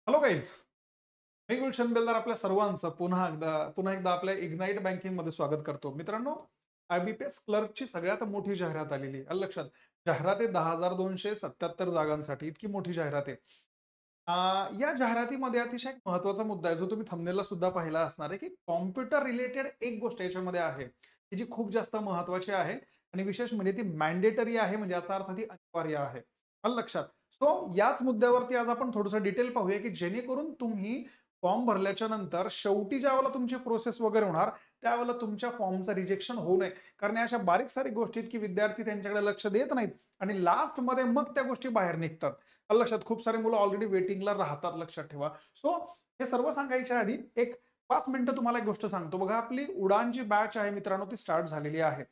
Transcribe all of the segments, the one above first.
Hello guys, मी गुलशन बेलदार आपल्या सर्वांचं पुन्हा एकदा आपल्या इग्नाइट बँकिंग मध्ये स्वागत करतो. मित्रांनो, आयबीपीएस क्लर्कची सगळ्यात मोठी जाहिरात आलेली आहे. आलं लक्षात? जाहिरात आहे 10,277 जागांसाठी. इतकी मोठी जाहिरात आहे. या जाहिरातीमध्ये अतिशय एक महत्त्वाचा मुद्दा आहे, जो तुम्ही थंबनेलला सुद्धा पाहिला असणार आहे, की कॉम्प्युटर रिलेटेड एक गोष्ट याच्यामध्ये आहे, की जी खूप जास्त महत्त्वाची आहे आणि विशेष म्हणजे ती मॅन्डेटरी आहे, म्हणजे याचा अर्थ ती अनिवार्य आहे. आलं लक्षात? सो याच मुद्द्यावरती आज आपण थोडंसं डिटेल पाहूया, की जेणेकरून तुम्ही फॉर्म भरल्याच्या नंतर शेवटी ज्यावेळेला तुमची प्रोसेस वगैरे होणार, त्यावेळेला तुमच्या फॉर्मचं रिजेक्शन होऊ नये. कारण या अशा बारीक-सारीक गोष्टी आहेत, की विद्यार्थी त्यांच्याकडे लक्ष देत नाहीत आणि लास्टमध्ये मग त्या गोष्टी बाहेर निघतात. आलं लक्षात? खूप सारे मुलं ऑलरेडी वेटिंगला राहतात, लक्षात ठेवा. सो हे सर्व सांगायच्या आधी एक 5 मिनिटं तुम्हाला एक गोष्ट सांगतो. बघा, आपली उडान जी बॅच आहे मित्रांनो, ती स्टार्ट झालेली आहे.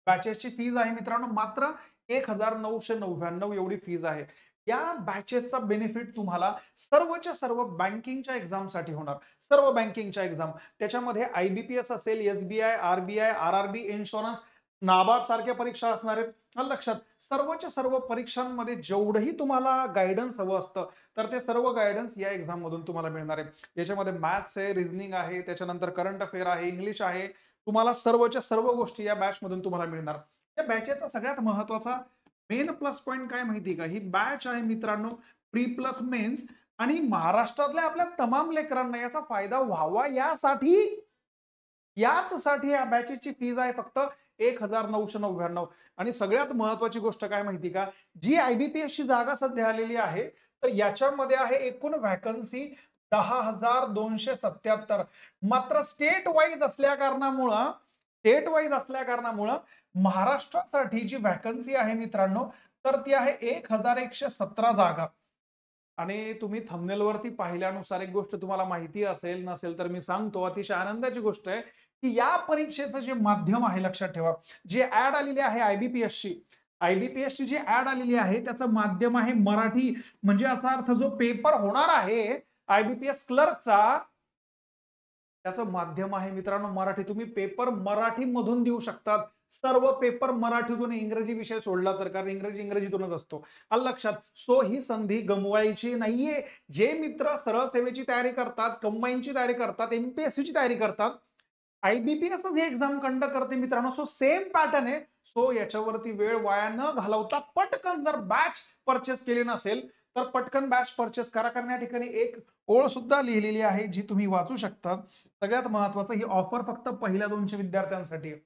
बॅचेसची फीज आहे मित्रांनो मात्र 1,999 एवढी फीज आहे. या बॅचेसचा बेनिफिट तुम्हाला सर्वच्या सर्व बँकिंगच्या एक्झामसाठी होणार. सर्व बँकिंगच्या एक्झाम. त्याच्यामध्ये आय-बी-पी-एस असेल, एस-बी-आय, आर-बी-आय, आर-आर-बी, इन्शुरन्स, नाबार्ड सारख्या परीक्षा असणार आहेत. आलं लक्षात? सर्वच्या सर्व परीक्षांमध्ये जेवढंही तुम्हाला गाईडन्स हवं असतं, तर ते सर्व गाईडन्स या एक्झाम मधून तुम्हाला मिळणार आहे. याच्यामध्ये मॅथ्स आहे, रिझनिंग आहे, त्याच्यानंतर करंट अफेअर आहे, इंग्लिश आहे. तुम्हाला सर्वच्या सर्व गोष्टी या बॅच मधून तुम्हाला मिळणार. या बॅचेचा सगळ्यात महत्त्वाचा मेन प्लस पॉइंट काय माहिती का? ही बॅच आहे मित्रांनो प्री प्लस मेन्स आणि महाराष्ट्रातल्या आपल्या तमाम लेकरांना याचा फायदा व्हावा याचसाठी या बॅचेची फीज आहे फक्त 1,999. आणि सगळ्यात महत्वाची गोष्ट काय माहिती का? जी आयबीपीएस ची जागा सध्या आलेली आहे, तर याच्यामध्ये आहे एकूण व्हॅकन्सी 10,277. मात्र स्टेट वाईज असल्या कारणामुळं महाराष्ट्रासाठी जी व्हॅकन्सी आहे मित्रांनो, तर ती आहे 1,117 जागा. आणि तुम्ही थंबनेलवरती पाहिल्यानुसार एक गोष्ट तुम्हाला माहिती असेल नसेल तर मी सांगतो, अतिशय आनंदाची गोष्ट आहे, की या परीक्षेचं जे माध्यम आहे लक्षात ठेवा, जी ऍड आलेली आहे आयबीपीएसची जी ऍड आलेली आहे त्याचं माध्यम आहे मराठी. म्हणजे याचा अर्थ जो पेपर होणार आहे आयबीपीएस क्लर्कचा, त्याचं माध्यम आहे मित्रांनो मराठी. तुम्ही पेपर मराठीमधून देऊ शकतात. सर्व पेपर मराठीतून, इंग्रजी विषय सोडला तर, कारण इंग्रजीतूनच असतो. आलं लक्षात? सो ही संधी गमवायची नाहीये. जे मित्र सरळ सेवेची तयारी करतात, कंबाईनची तयारी करतात, एमपीएससी ची तयारी करतात, आयबीपीएस ही एक्झाम कंडक्ट करते मित्रांनो. सो सेम पॅटर्न आहे. सो याच्यावरती वेळ वाया न घालवता पटकन जर बॅच परचेस केली नसेल तर पटकन बॅच परचेस करा. कारण या ठिकाणी एक ओळ सुद्धा लिहिलेली आहे जी तुम्ही वाचू शकता. सगळ्यात महत्वाचं, ही ऑफर फक्त पहिल्या 200 विद्यार्थ्यांसाठी आहे.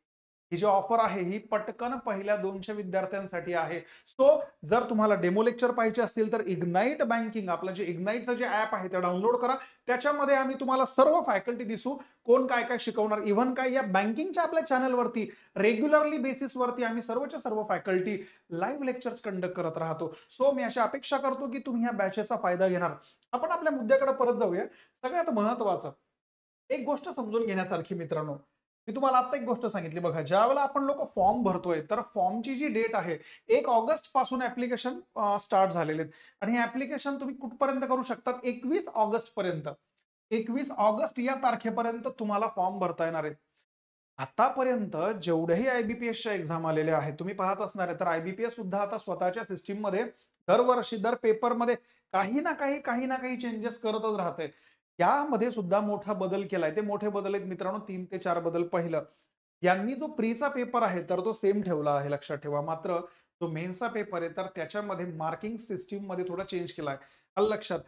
ही जी ऑफर आहे ही पटकन पहिल्या 200 विद्यार्थ्यांसाठी आहे. सो जर तुम्हाला डेमो लेक्चर पाहिजे असतील तर इग्नाइट बँकिंग, आपलं जे इग्नाइटचं जे ऍप आहे ते डाउनलोड करा. त्याच्यामध्ये आम्ही तुम्हाला सर्व फॅकल्टी दिसू, कोण काय काय शिकवणार. इव्हन काय या बँकिंगच्या आपल्या चॅनलवरती रेग्युलरली बेसिसवरती आम्ही सर्वच्या सर्व फॅकल्टी लाईव्ह लेक्चर्स कंडक्ट करत राहतो. सो मी अशी अपेक्षा करतो की तुम्ही या बॅचेसचा फायदा घेणार. आपण आपल्या मुद्द्याकडे परत जाऊया. सगळ्यात महत्वाचं एक गोष्ट समजून घेण्यासारखी मित्रांनो, मी तुम्हाला आता एक गोष्ट सांगितली बघा, ज्यावेळेला आपण लोक फॉर्म भरतोय तर फॉर्मची जी डेट आहे 1 ऑगस्ट पासून ऍप्लिकेशन स्टार्ट झालेले आहेत. आणि हे ऍप्लिकेशन तुम्ही कुठपर्यंत करू शकतात? 21 ऑगस्ट पर्यंत. 21 ऑगस्ट या तारखेपर्यंत तुम्हाला फॉर्म भरता येणार आहेत. आतापर्यंत जेवढेही आयबीपीएसच्या एक्झाम आलेल्या आहेत तुम्ही पाहत असणार आहे, तर आयबीपीएस सुद्धा आता स्वतःच्या सिस्टीम मध्ये दरवर्षी दर पेपरमध्ये काही ना काही चेंजेस करतच राहते. यामध्ये सुद्धा मोठा बदल केलाय. ते मोठे बदल आहेत मित्रांनो, 3 ते 4 बदल. पहिलं, यांनी जो प्रीचा पेपर आहे तर तो सेम ठेवला आहे, लक्षात ठेवा. मात्र जो मेन्सचा पेपर आहे तर त्याच्यामध्ये मार्किंग सिस्टीम मध्ये थोडा चेंज केलाय. आलं लक्षात?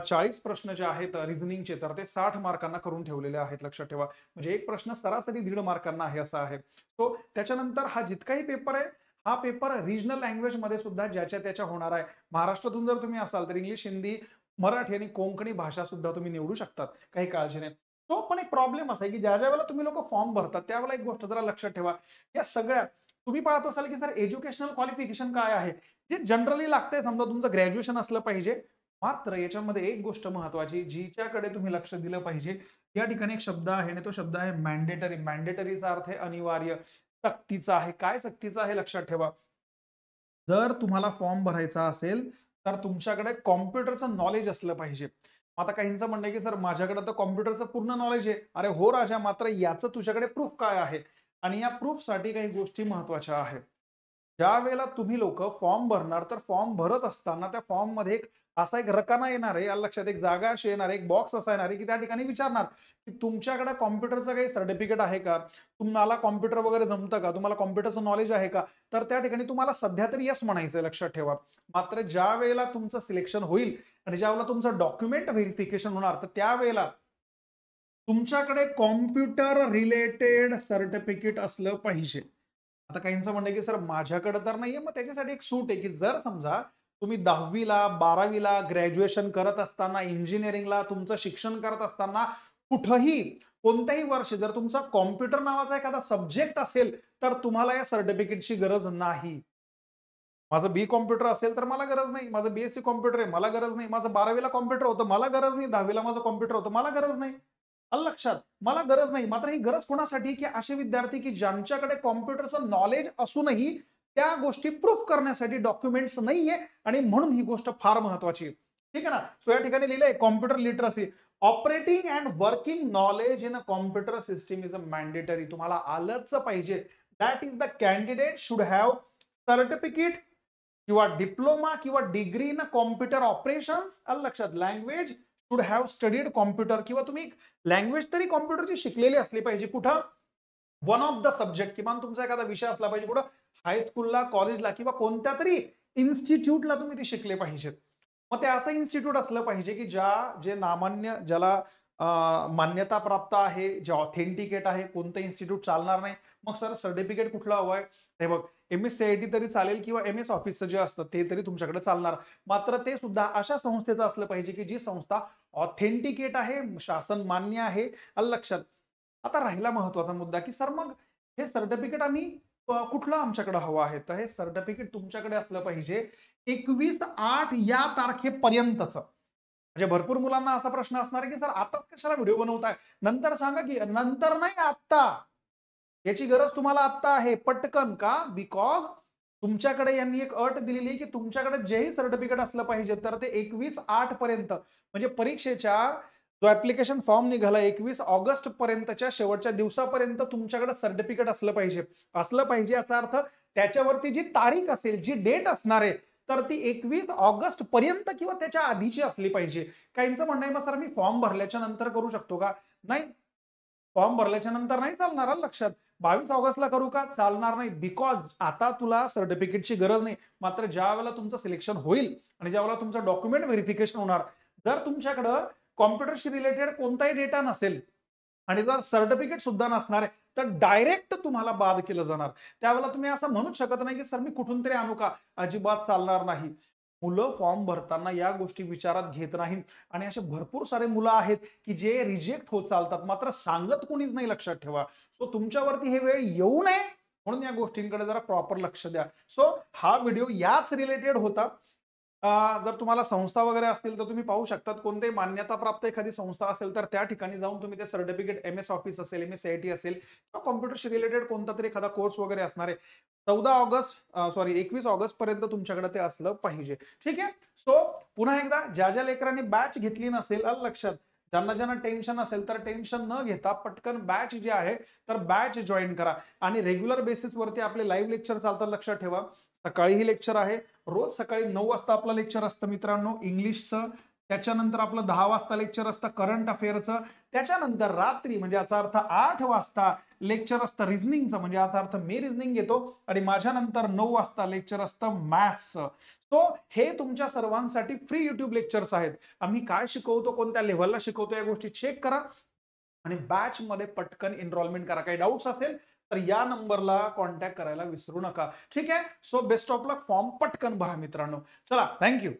40 प्रश्न जे आहेत रिझनिंगचे तर ते 60 मार्कांना करून ठेवलेले आहेत, लक्षात ठेवा. म्हणजे एक प्रश्न सरासरी 1.5 मार्कांना आहे, असा आहे. सो त्याच्यानंतर हा जितकाही पेपर आहे, हा पेपर रिजनल लँग्वेज मध्ये सुद्धा ज्याच्या त्याच्या होणार आहे. महाराष्ट्रातून जर तुम्ही असाल तर इंग्लिश, हिंदी, मराठी आणि कोंकणी भाषा सुद्धा तुम्ही निवडू शकतात, काही काळजी नाही. तो पण एक प्रॉब्लेम असा आहे की ज्या ज्या वेळेला तुम्ही लोक फॉर्म भरतात त्यावेळेला एक गोष्ट जरा लक्षात ठेवा. या सगळ्यात तुम्ही पाहत असाल की सर एज्युकेशनल क्वालिफिकेशन काय आहे, जे जनरली लागतंय. समजा तुमचं ग्रॅज्युएशन असलं पाहिजे. मात्र याच्यामध्ये एक गोष्ट महत्वाची जिच्याकडे तुम्ही लक्ष दिलं पाहिजे, या ठिकाणी एक शब्द आहे आणि तो शब्द आहे मॅन्डेटरी. मॅन्डेटरीचा अर्थ आहे अनिवार्य, सक्तीचा आहे. काय सक्तीचा आहे लक्षात ठेवा. जर तुम्हाला फॉर्म भरायचा असेल तर तुमच्याकडे कॉम्प्युटरचं नॉलेज असलं पाहिजे. आता काहींचं म्हणणं आहे की सर माझ्याकडे तर कॉम्प्युटरचं पूर्ण नॉलेज आहे. अरे हो राजा, मात्र याचं तुझ्याकडे प्रूफ काय आहे? आणि या प्रूफसाठी काही गोष्टी महत्वाच्या आहेत. ज्या वेळेला तुम्ही लोक फॉर्म भरणार, तर फॉर्म भरत असताना त्या फॉर्म मध्ये असा एक रकाना येणार आहे, या लक्षात, एक जागा अशी येणार आहे, एक बॉक्स असा येणार आहे, की त्या ठिकाणी विचारणार की तुमच्याकडे कॉम्प्युटरचं काही सर्टिफिकेट आहे का, तुम्हाला कॉम्प्युटर वगैरे जमतं का, तुम्हाला कॉम्प्युटरचं नॉलेज आहे का. तर त्या ठिकाणी तुम्हाला सध्या तरी यस म्हणायचं, लक्षात ठेवा. मात्र ज्या वेळेला तुमचं सिलेक्शन होईल आणि ज्या वेळेला तुमचं डॉक्युमेंट व्हेरिफिकेशन होणार, तर त्यावेळेला तुमच्याकडे कॉम्प्युटर रिलेटेड सर्टिफिकेट असलं पाहिजे. आता काहींचं म्हणणं आहे की सर माझ्याकडे तर नाहीये, मग त्याच्यासाठी एक सूट आहे की जर समजा तुम्ही 10वीला 12वीला ग्रॅज्युएशन करत असताना, इंजिनिअरिंगला तुमचं शिक्षण करत असताना, कुठंही कोणत्याही वर्ष जर तुमचा कॉम्प्युटर नावाचा एखादा सब्जेक्ट असेल, तर तुम्हाला या सर्टिफिकेटची गरज नाही. माझं बी कॉम्प्युटर असेल तर मला गरज नाही, माझं बीएससी कॉम्प्युटर आहे मला गरज नाही, माझं 12वीला कॉम्प्युटर होतं मला गरज नाही, 10वीला माझं कॉम्प्युटर होतं मला गरज नाही. आलं लक्षात, मला गरज नाही. मात्र ही गरज कोणासाठी, की असे विद्यार्थी की ज्यांच्याकडे कॉम्प्युटरचं नॉलेज असूनही त्या गोष्टी प्रूफ करण्यासाठी डॉक्युमेंट्स नाहीये, आणि म्हणून ही गोष्ट फार महत्वाची आहे. ठीक आहे ना. सो या ठिकाणी लिहिलंय computer literacy, operating and working knowledge in a computer system is a mandatory. तुम्हाला आलंच पाहिजे. That is the candidate should have certificate किंवा डिप्लोमा किंवा डिग्री इन कॉम्प्युटर ऑपरेशन्स. आलं लक्षात. Language should have studied computer, किंवा तुम्ही लँग्वेज तरी कॉम्प्युटरची शिकलेली असली पाहिजे. कुठं, वन ऑफ द सब्जेक्ट, किमान तुमचा एखादा विषय असला पाहिजे. कुठं, हायस्कूलला, कॉलेजला किंवा कोणत्या तरी इन्स्टिट्यूटला तुम्ही ते शिकले पाहिजेत. मग ते असं इन्स्टिट्यूट असलं पाहिजे की जे नामान्य, ज्याला मान्यता प्राप्त आहे, जे ऑथेंटिकेट आहे. कोणतं इन्स्टिट्यूट चालणार नाही. मग सर सर्टिफिकेट कुठलं हवंय, हे बघ, MSCIT तरी चालेल किंवा MS ऑफिसचं जे असतं ते तरी तुमच्याकडे चालणार. मात्र ते सुद्धा अशा संस्थेचं असलं पाहिजे की जी संस्था ऑथेंटिकेट आहे, शासन मान्य आहे. आलं लक्षात. आता राहिला महत्वाचा मुद्दा की सर मग हे सर्टिफिकेट आम्ही कुठलं आमच्याकडे हवं आहे. तर हे सर्टिफिकेट तुमच्याकडे असलं पाहिजे 21/8 या तारखेपर्यंतच. म्हणजे भरपूर मुलांना असा प्रश्न असणार आहे की सर आताच कशाला व्हिडिओ बनवताय, नंतर सांगा. की नंतर नाही, आत्ता. याची गरज तुम्हाला आत्ता आहे, पटकन. का? बिकॉज तुमच्याकडे यांनी एक अट दिलेली आहे की तुमच्याकडे जेही सर्टिफिकेट असलं पाहिजे, तर ते 21/8 पर्यंत, म्हणजे परीक्षेच्या जो ऍप्लिकेशन फॉर्म निघाला 21 ऑगस्ट पर्यंतच्या शेवटच्या दिवसापर्यंत तुमच्याकडे सर्टिफिकेट असलं पाहिजे. असलं पाहिजे याचा अर्थ त्याच्यावरती जी तारीख असेल, जी डेट असणार आहे, तर ती 21 ऑगस्ट पर्यंत किंवा त्याच्या आधीची असली पाहिजे. काहींचं म्हणणं आहे मग सर मी फॉर्म भरल्याच्या नंतर करू शकतो का? नाही, फॉर्म भरल्याच्या नंतर नाही चालणार. आलं लक्षात. 22 ऑगस्टला करू का? चालणार नाही. बिकॉज आता तुला सर्टिफिकेटची गरज नाही. मात्र ज्या वेळेला तुमचं सिलेक्शन होईल आणि ज्या वेळेला तुमचं डॉक्युमेंट व्हेरिफिकेशन होणार, जर तुमच्याकडं कॉम्प्युटरशी रिलेटेड कोणताही डेटा नसेल आणि जर सर्टिफिकेट सुद्धा नसणार आहे, तर डायरेक्ट तुम्हाला बाद केलं जाणार. त्यावेळेला तुम्ही असं म्हणूच शकत नाही की सर मी कुठून तरी आणू का? अजिबात चालणार नाही. मुलं फॉर्म भरताना या गोष्टी विचारात घेत नाही, आणि असे भरपूर सारे मुलं आहेत की जे रिजेक्ट होत चालतात, मात्र सांगत कोणीच नाही. लक्षात ठेवा. सो तुमच्यावरती हे वेळ येऊ नये म्हणून या गोष्टींकडे जरा प्रॉपर लक्ष द्या. सो हा व्हिडिओ याच रिलेटेड होता. जर तुम्हाला संस्था वगैरे असतील तर तुम्ही पाहू शकतात. कोणतेही मान्यता प्राप्त एखादी संस्था असेल तर त्या ठिकाणी जाऊन तुम्ही ते सर्टिफिकेट, MS ऑफिस असेल, MSCIT असेल किंवा कॉम्प्युटरशी रिलेटेड कोणता तरी एखादा कोर्स वगैरे असणार आहे, 21 ऑगस्ट पर्यंत तुमच्याकडे ते असलं पाहिजे. ठीक आहे. सो पुन्हा एकदा, ज्या ज्या लेकरांनी बॅच घेतली नसेल, आलं लक्षात, ज्यांना ज्यांना टेन्शन असेल तर टेन्शन न घेता पटकन बॅच जे आहे तर बॅच जॉईन करा. आणि रेग्युलर बेसिसवरती आपले लाईव्ह लेक्चर चालतात. लक्षात ठेवा. सकाळीही लेक्चर आहे, रोज सकाळी 9 वाजता आपलं लेक्चर असतं मित्रांनो इंग्लिशचं. त्याच्यानंतर आपलं 10 वाजता लेक्चर असतं करंट अफेअरचं. त्याच्यानंतर रात्री, म्हणजे याचा अर्थ 8 वाजता लेक्चर असतं रिझनिंगचं, म्हणजे याचा अर्थ मी रिझनिंग घेतो. आणि माझ्यानंतर 9 वाजता लेक्चर असतं मॅथ्सचं. सो हे तुमच्या सर्वांसाठी फ्री युट्यूब लेक्चर्स आहेत. आम्ही काय शिकवतो, कोणत्या लेव्हलला शिकवतो, या गोष्टी चेक करा आणि बॅच मध्ये पटकन एनरोलमेंट करा. काही डाऊट्स असेल तर या नंबरला कॉन्टॅक्ट करायला विसरू नका. ठीक आहे. So best of luck. Form पटकन भरा मित्रांनो. चला, थँक्यू.